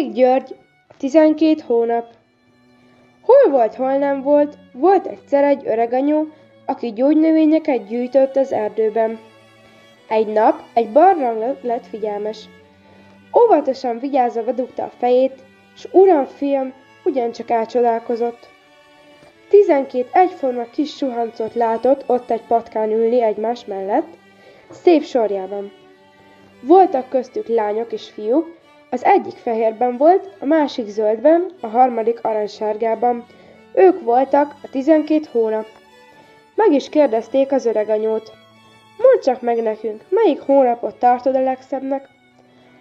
Kék György, 12 hónap. Hol volt, hol nem volt, volt egyszer egy öreganyó, aki gyógynövényeket gyűjtött az erdőben. Egy nap egy barlang lett figyelmes. Óvatosan vigyázva dugta a fejét, s uram, fiam, ugyancsak elcsodálkozott. 12 egyforma kis suhancot látott ott egy patkán ülni egymás mellett, szép sorjában. Voltak köztük lányok és fiúk, az egyik fehérben volt, a másik zöldben, a harmadik aranysárgában. Ők voltak a 12 hónap. Meg is kérdezték az öreganyót. Mondd csak meg nekünk, melyik hónapot tartod a legszebbnek?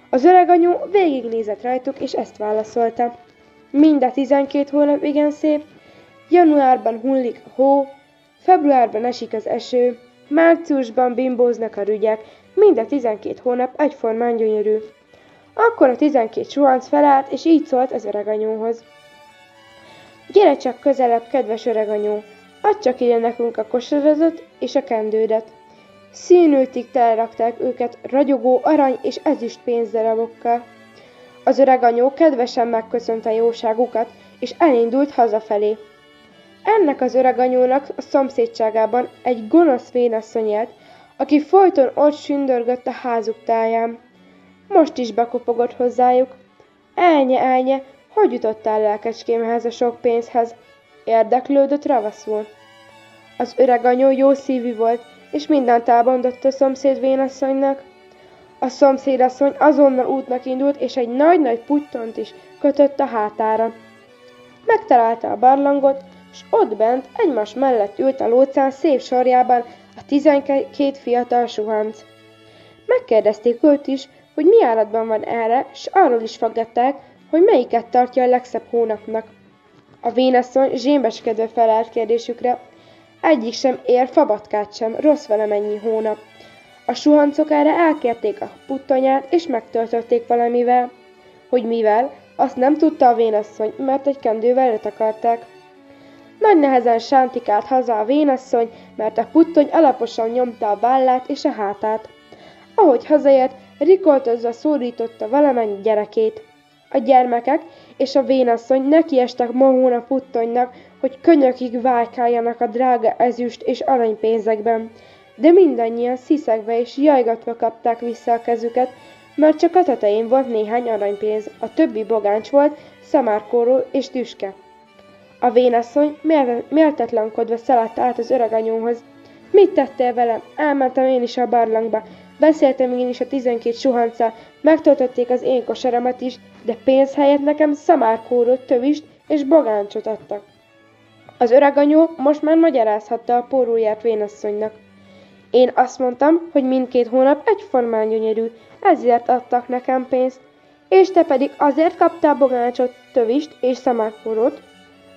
Az öreganyó végignézett rajtuk, és ezt válaszolta. Mind a 12 hónap igen szép, januárban hullik a hó, februárban esik az eső, márciusban bimbóznak a rügyek, mind a 12 hónap egyformán gyönyörű. Akkor a 12 suhanc felállt, és így szólt az öreganyóhoz. Gyere csak közelebb, kedves öreganyó, add csak ide nekünk a kosaradat és a kendődet. Színültig telerakták őket ragyogó arany és ezüst pénzdarabokkal. Az öreganyó kedvesen megköszönte jóságukat, és elindult hazafelé. Ennek az öreganyónak a szomszédságában egy gonosz vénasszony élt, aki folyton ott sündörgött a házuk táján. Most is bekopogott hozzájuk. Elnye, hogy jutottál lelkecskémhez a sok pénzhez? Érdeklődött ravaszul. Az öreganyó jó szívű volt, és mindent elmondott a szomszéd vénasszonynak. A szomszédasszony azonnal útnak indult, és egy nagy-nagy puttont is kötött a hátára. Megtalálta a barlangot, s ott bent egymás mellett ült a lócán szép sorjában a 12 fiatal suhanc. Megkérdezték őt is, hogy mi állatban van erre, s arról is faggatták, hogy melyiket tartja a legszebb hónapnak. A vénasszony zsémbeskedve felelt kérdésükre, egyik sem ér fabatkát sem, rossz valamennyi hónap. A suhancok erre elkérték a puttonyát, és megtöltötték valamivel. Hogy mivel, azt nem tudta a vénasszony, mert egy kendővel letakarták. Nagy nehezen sántikált haza a vénasszony, mert a puttony alaposan nyomta a vállát és a hátát. Ahogy hazaért, rikoltozva szólította valamennyi gyerekét. A gyermekek és a vénasszony nekiestek mohón a puttonynak, hogy könyökig válkáljanak a drága ezüst és aranypénzekben, de mindannyian sziszegve és jajgatva kapták vissza a kezüket, mert csak a tetején volt néhány aranypénz, a többi bogáncs volt, szamárkóró és tüske. A vénasszony méltatlankodva szaladt át az öreganyóhoz. Mit tettél velem? Elmentem én is a barlangba. Beszéltem én is a 12 suhanccal, megtöltötték az én kosaramat is, de pénz helyett nekem szamárkórót, tövist és bogáncsot adtak. Az öreganyó most már magyarázhatta a pórúját vénasszonynak. Én azt mondtam, hogy mindkét hónap egyformán gyönyörű, ezért adtak nekem pénzt, és te pedig azért kaptál bogáncsot, tövist és szamárkórót,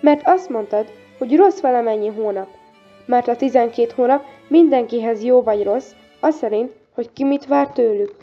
mert azt mondtad, hogy rossz valamennyi hónap. Mert a 12 hónap mindenkihez jó vagy rossz, az szerint, hogy ki mit vár tőlük.